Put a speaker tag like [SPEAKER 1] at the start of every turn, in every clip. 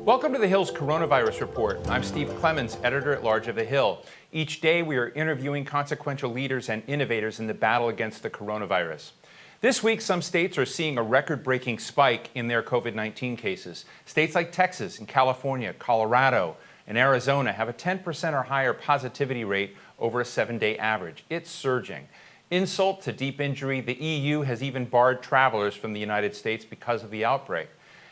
[SPEAKER 1] Welcome to The Hill's Coronavirus Report. I'm Steve Clemons, editor-at-large of The Hill. Each day we are interviewing consequential leaders and innovators in the battle against the coronavirus. This week, some states are seeing a record-breaking spike in their COVID-19 cases. States like Texas and California, Colorado, and Arizona have a 10% or higher positivity rate over a 7-day average. It's surging. Insult to deep injury, the EU has even barred travelers from the United States because of the outbreak.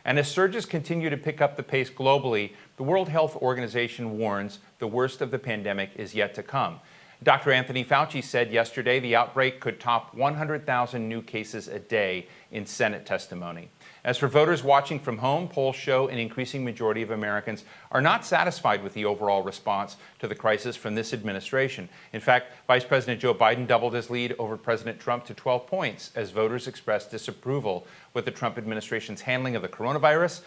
[SPEAKER 1] And as surges continue to pick up the pace globally, the World Health Organization warns the worst of the pandemic is yet to come. Dr. Anthony Fauci said yesterday the outbreak could top 100,000 new cases a day in Senate testimony. As for voters watching from home, polls show an increasing majority of Americans are not satisfied with the overall response to the crisis from this administration. In fact, Vice President Joe Biden doubled his lead over President Trump to 12 points as voters expressed disapproval with the Trump administration's handling of the coronavirus,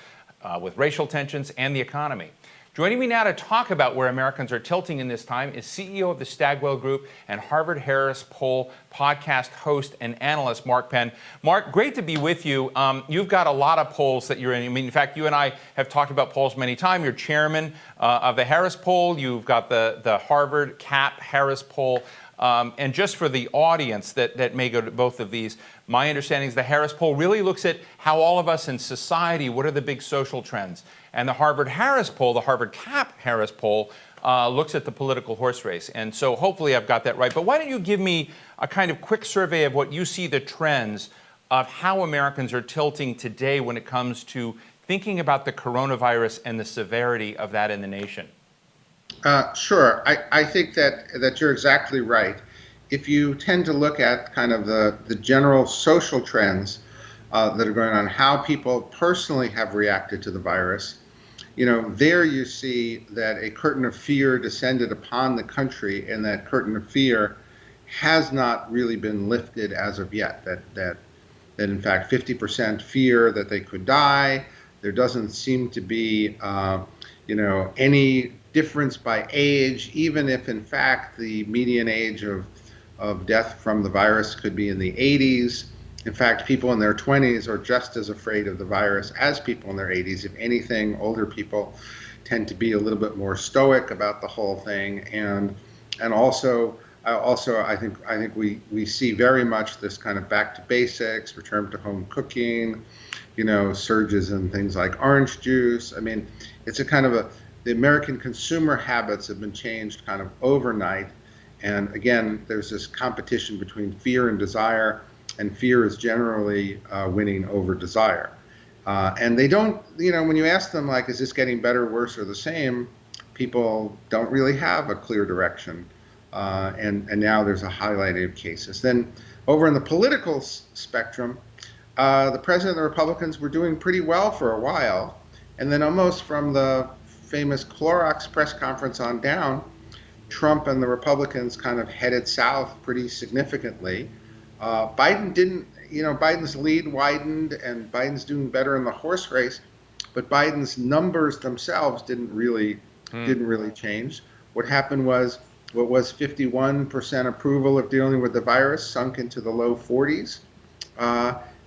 [SPEAKER 1] with racial tensions and the economy. Joining me now to talk about where Americans are tilting in this time is CEO of the Stagwell Group and Harvard-Harris Poll podcast host and analyst, Mark Penn. Mark, great to be with you. You've got a lot of polls that you're in. I mean, in fact, you and I have talked about polls many times. You're chairman of the Harris Poll. You've got the Harvard CAP Harris Poll. And just for the audience that may go to both of these, my understanding is the Harris Poll really looks at how all of us in society, what are the big social trends? And the Harvard-Harris Poll, the Harvard-CAP-Harris Poll, looks at the political horse race. And so hopefully I've got that right. But why don't you give me a kind of quick survey of what you see the trends of how Americans are tilting today when it comes to thinking about the coronavirus and the severity of that in the nation?
[SPEAKER 2] Sure. I think that you're exactly right. If you tend to look at kind of the general social trends that are going on, how people personally have reacted to the virus, there you see that a curtain of fear descended upon the country, and that curtain of fear has not really been lifted as of yet. That in fact 50% fear that they could die. There doesn't seem to be any difference by age, even if in fact the median age of death from the virus could be in the 80s. In fact, people in their 20s are just as afraid of the virus as people in their 80s. If anything, older people tend to be a little bit more stoic about the whole thing, and also I think we see very much this kind of back to basics, return to home cooking, surges in things like orange juice. I mean, it's a kind of the American consumer habits have been changed kind of overnight. And again, there's this competition between fear and desire, and fear is generally winning over desire. And they don't, when you ask them, like, is this getting better, worse, or the same, people don't really have a clear direction. And now there's a highlighting of cases. Then over in the political spectrum, the president and the Republicans were doing pretty well for a while. And then almost from the famous Clorox press conference on down, Trump and the Republicans kind of headed south pretty significantly. Biden didn't, Biden's lead widened and Biden's doing better in the horse race, but Biden's numbers themselves didn't really change. What happened was what was 51% approval of dealing with the virus sunk into the low 40s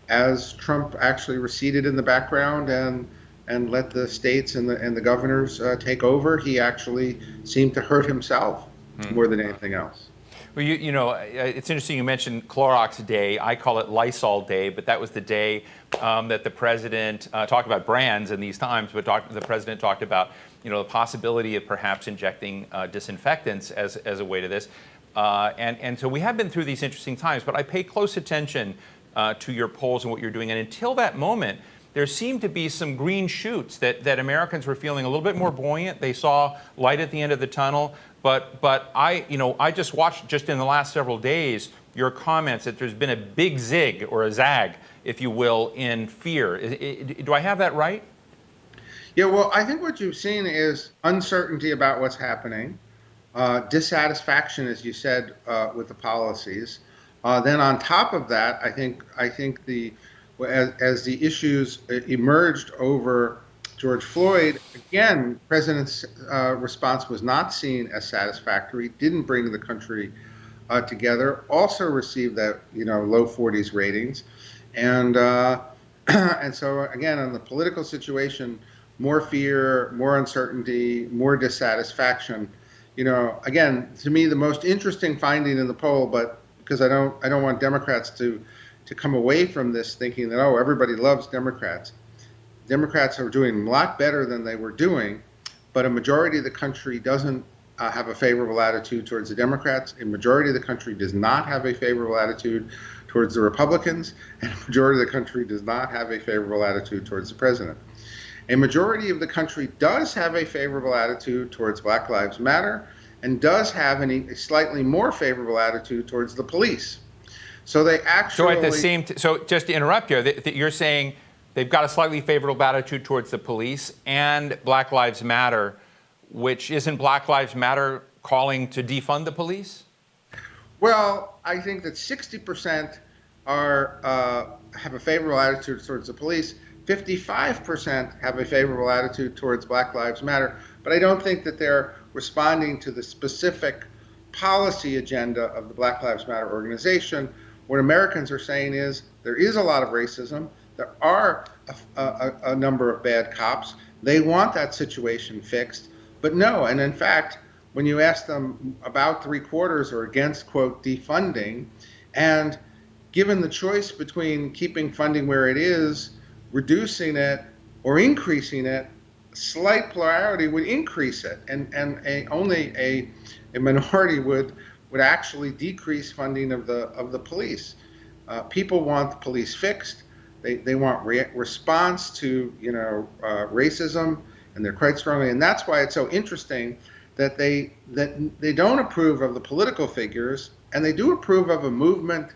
[SPEAKER 2] as Trump actually receded in the background and let the states and the governors take over. He actually seemed to hurt himself more than anything else.
[SPEAKER 1] Well, it's interesting you mentioned Clorox Day. I call it Lysol Day, but that was the day that the president talked about brands in these times, but the president talked about the possibility of perhaps injecting disinfectants as a way to this. And so we have been through these interesting times, but I pay close attention to your polls and what you're doing. And until that moment, there seemed to be some green shoots that Americans were feeling a little bit more buoyant. They saw light at the end of the tunnel. But I just watched just in the last several days your comments that there's been a big zig or a zag, if you will, in fear. Do I have that right?
[SPEAKER 2] Yeah, well, I think what you've seen is uncertainty about what's happening, dissatisfaction, as you said, with the policies. Then on top of that, I think as the issues emerged over George Floyd, again, President's response was not seen as satisfactory, didn't bring the country together, also received that low 40s ratings. And so again, on the political situation, more fear, more uncertainty, more dissatisfaction. Again, to me, the most interesting finding in the poll, but because I don't want Democrats to come away from this thinking that, oh, everybody loves Democrats. Democrats are doing a lot better than they were doing, but a majority of the country doesn't have a favorable attitude towards the Democrats. A majority of the country does not have a favorable attitude towards the Republicans, and a majority of the country does not have a favorable attitude towards the president. A majority of the country does have a favorable attitude towards Black Lives Matter and does have a slightly more favorable attitude towards the police. So they actually...
[SPEAKER 1] So at the same so just to interrupt you, you're saying they've got a slightly favorable attitude towards the police and Black Lives Matter, which isn't Black Lives Matter calling to defund the police?
[SPEAKER 2] Well, I think that 60% have a favorable attitude towards the police. 55% have a favorable attitude towards Black Lives Matter, but I don't think that they're responding to the specific policy agenda of the Black Lives Matter organization. What Americans are saying is there is a lot of racism. There are a number of bad cops. They want that situation fixed, but no. And in fact, when you ask them, about 3/4 are against, quote, defunding, and given the choice between keeping funding where it is, reducing it, or increasing it, slight plurality would increase it, and only a minority would actually decrease funding of the police. People want the police fixed. They want response to racism, and they're quite strongly, and that's why it's so interesting that they don't approve of the political figures, and they do approve of a movement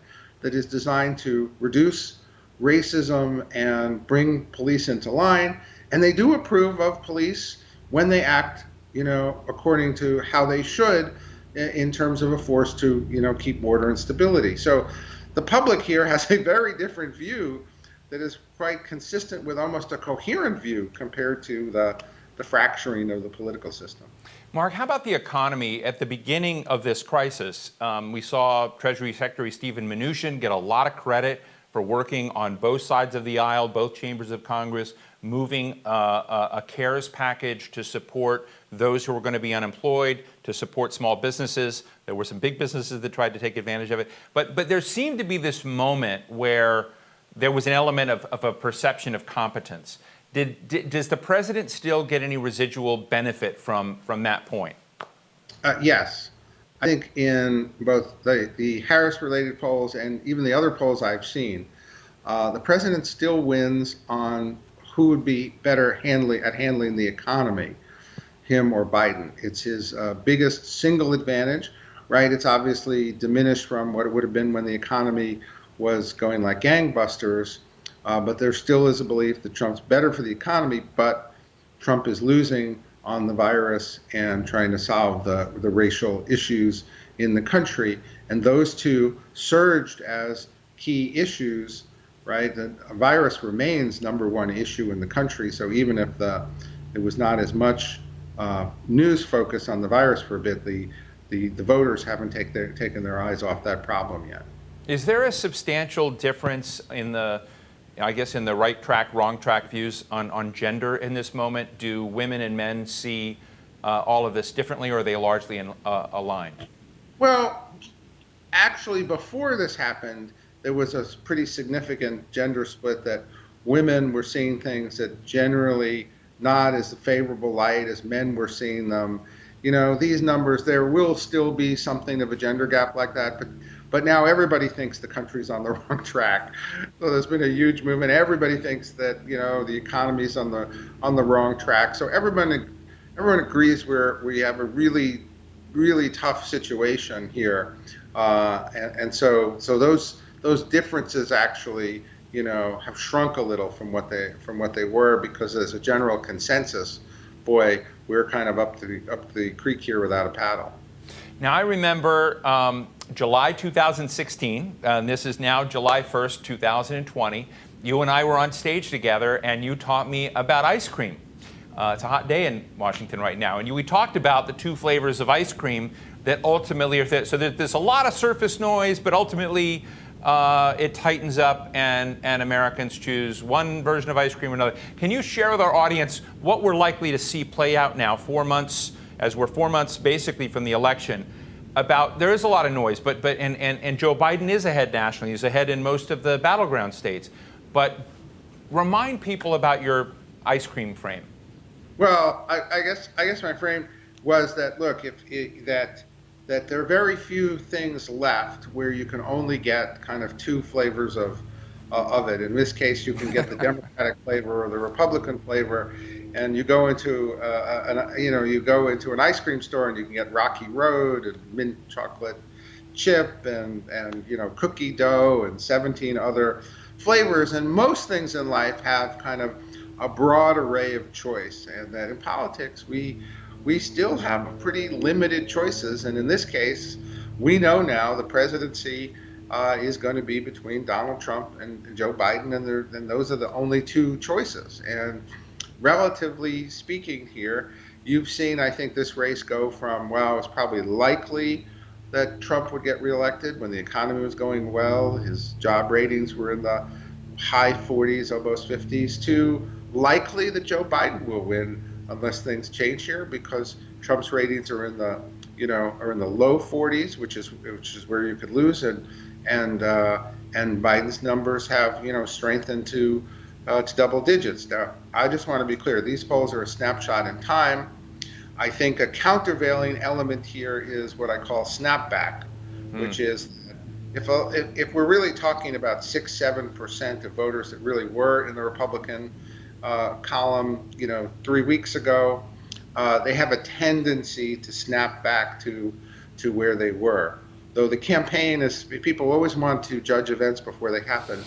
[SPEAKER 2] that is designed to reduce racism and bring police into line, and they do approve of police when they act, according to how they should, in terms of a force to, keep order and stability. So the public here has a very different view that is quite consistent with almost a coherent view compared to the fracturing of the political system.
[SPEAKER 1] Mark, how about the economy? At the beginning of this crisis, we saw Treasury Secretary Steven Mnuchin get a lot of credit for working on both sides of the aisle, both chambers of Congress, moving a CARES package to support those who were going to be unemployed, to support small businesses. There were some big businesses that tried to take advantage of it. But there seemed to be this moment where there was an element of a perception of competence. Does the president still get any residual benefit from that point?
[SPEAKER 2] Yes. I think in both the Harris-related polls and even the other polls I've seen, the president still wins on who would be better at handling the economy, him or Biden. It's his biggest single advantage, right? It's obviously diminished from what it would have been when the economy was going like gangbusters, but there still is a belief that Trump's better for the economy, but Trump is losing on the virus and trying to solve the racial issues in the country. And those two surged as key issues, right? The virus remains #1 issue in the country. So even if there was not as much news focus on the virus for a bit, the voters haven't taken their eyes off that problem yet.
[SPEAKER 1] Is there a substantial difference in the right track, wrong track views on gender in this moment? Do women and men see all of this differently, or are they largely aligned?
[SPEAKER 2] Well, actually, before this happened, there was a pretty significant gender split that women were seeing things that generally not as favorable light as men were seeing them. These numbers, there will still be something of a gender gap like that, but now everybody thinks the country's on the wrong track. So there's been a huge movement. Everybody thinks that the economy's on the wrong track. So everyone agrees we have a really, really tough situation here, and so those differences actually have shrunk a little from what they were, because there's a general consensus. Boy, we're kind of up the creek here without a paddle.
[SPEAKER 1] Now, I remember July 2016, and this is now July 1st, 2020. You and I were on stage together, and you taught me about ice cream. It's a hot day in Washington right now, and we talked about the two flavors of ice cream that ultimately are so there's a lot of surface noise, but ultimately it tightens up and Americans choose one version of ice cream or another. Can you share with our audience what we're likely to see play out now, 4 months, as we're 4 months basically from the election? There is a lot of noise, and Joe Biden is ahead nationally. He's ahead in most of the battleground states. But remind people about your ice cream frame.
[SPEAKER 2] Well, I guess my frame was that, look, that there are very few things left where you can only get kind of two flavors of it. In this case, you can get the Democratic flavor or the Republican flavor, and you go into an ice cream store and you can get Rocky Road and mint chocolate chip and cookie dough and 17 other flavors. And most things in life have kind of a broad array of choice, and that in politics we still have pretty limited choices. And in this case, we know now the presidency is going to be between Donald Trump and Joe Biden, and those are the only two choices. And relatively speaking here, you've seen, I think, this race go from, well, it was probably likely that Trump would get reelected when the economy was going well, his job ratings were in the high 40s, almost 50s, to likely that Joe Biden will win unless things change here, because Trump's ratings are in the low 40s, which is where you could lose, and Biden's numbers have strengthened to double digits. Now, I just want to be clear: these polls are a snapshot in time. I think a countervailing element here is what I call snapback, which is if we're really talking about 6-7% of voters that really were in the Republican column, 3 weeks ago, they have a tendency to snap back to where they were. Though the campaign is, people always want to judge events before they happen.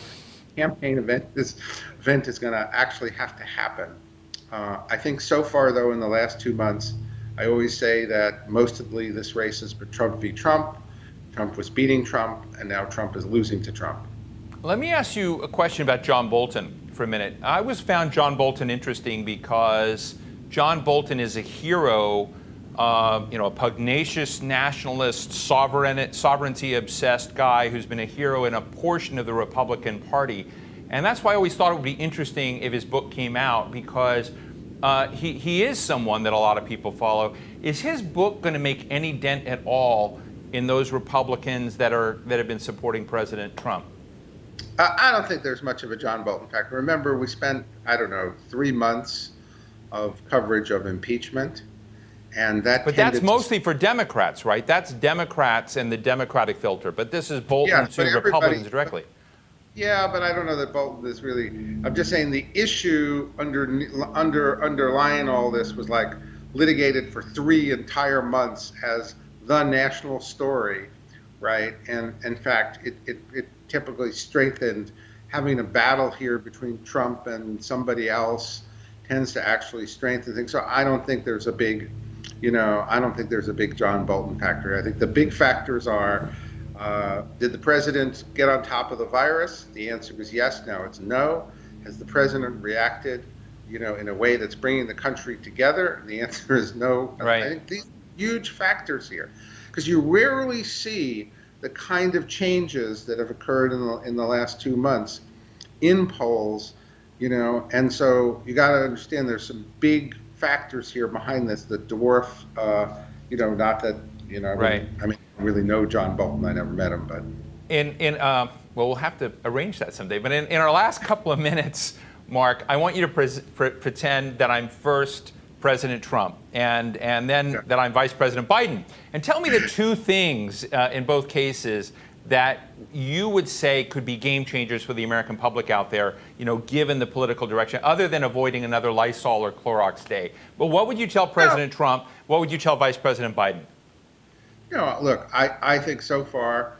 [SPEAKER 2] This event is going to actually have to happen. I think so far, though, in the last 2 months, I always say that mostly this race is Trump v. Trump. Trump was beating Trump, and now Trump is losing to Trump.
[SPEAKER 1] Let me ask you a question about John Bolton for a minute. I always found John Bolton interesting because John Bolton is a hero, a pugnacious nationalist, sovereignty-obsessed guy who's been a hero in a portion of the Republican Party. And that's why I always thought it would be interesting if his book came out, because he is someone that a lot of people follow. Is his book going to make any dent at all in those Republicans that have been supporting President Trump?
[SPEAKER 2] I don't think there's much of a John Bolton factor. Remember, we spent, 3 months of coverage of impeachment, and but
[SPEAKER 1] that's mostly for Democrats, right? That's Democrats and the Democratic filter. But this is Bolton to Republicans directly.
[SPEAKER 2] Yeah, but I don't know that Bolton is really. I'm just saying the issue underlying all this was like litigated for 3 entire months as the national story, right? And in fact, it typically strengthened. Having a battle here between Trump and somebody else tends to actually strengthen things. So I don't think there's a big, John Bolton factor. I think the big factors are, did the president get on top of the virus? The answer was yes. Now it's no. Has the president reacted, in a way that's bringing the country together? The answer is no.
[SPEAKER 1] Right.
[SPEAKER 2] I think these huge factors here, because you rarely see the kind of changes that have occurred in the last 2 months in polls, and so you got to understand there's some big factors here behind this that dwarf, not that,
[SPEAKER 1] right.
[SPEAKER 2] I really know John Bolton. I never met him, but.
[SPEAKER 1] Well, we'll have to arrange that someday. But in our last couple of minutes, Mark, I want you to pretend that I'm first President Trump and then that I'm Vice President Biden. And tell me the two things in both cases that you would say could be game changers for the American public out there, given the political direction, other than avoiding another Lysol or Clorox day. But what would you tell President Trump? What would you tell Vice President Biden?
[SPEAKER 2] Look, I think so far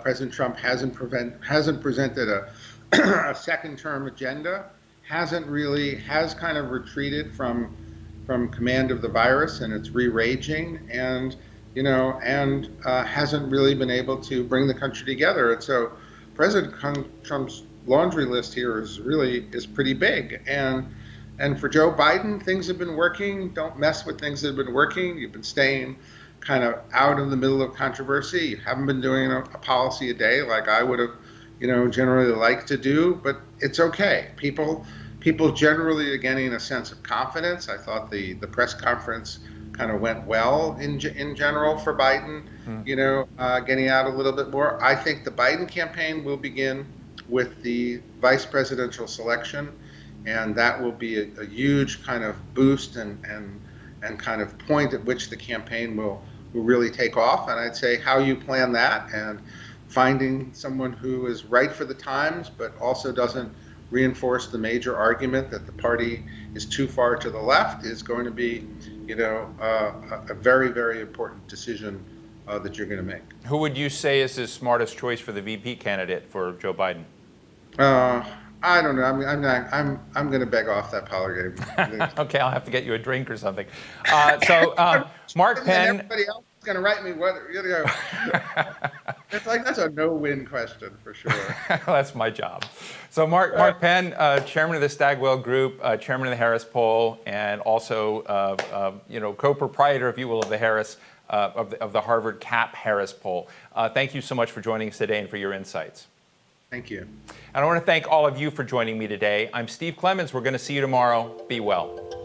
[SPEAKER 2] President Trump hasn't presented a second-term agenda, has kind of retreated from command of the virus, and it's re-raging, and hasn't really been able to bring the country together. And so President Trump's laundry list here is pretty big. And for Joe Biden, things have been working. Don't mess with things that have been working. You've been staying kind of out of the middle of controversy. You haven't been doing a policy a day like I would have, generally liked to do, but it's okay. People generally are getting a sense of confidence. I thought the press conference kind of went well in general for Biden, getting out a little bit more. I think the Biden campaign will begin with the vice presidential selection, and that will be a huge kind of boost and kind of point at which the campaign will really take off. And I'd say how you plan that and finding someone who is right for the times, but also doesn't reinforce the major argument that the party is too far to the left is going to be, a very, very important decision that you're going to make.
[SPEAKER 1] Who would you say is the smartest choice for the VP candidate for Joe Biden?
[SPEAKER 2] I don't know. I'm going to beg off that parlor game.
[SPEAKER 1] Okay, I'll have to get you a drink or something. Mark Penn.
[SPEAKER 2] Everybody else is going to write me whether it's like that's a no-win question for sure.
[SPEAKER 1] That's my job. So Mark Penn, chairman of the Stagwell Group, chairman of the Harris Poll, and also co-proprietor, if you will, of the Harris of the Harvard CAP Harris Poll. Thank you so much for joining us today and for your insights.
[SPEAKER 2] Thank you.
[SPEAKER 1] And I want to thank all of you for joining me today. I'm Steve Clemons. We're going to see you tomorrow. Be well.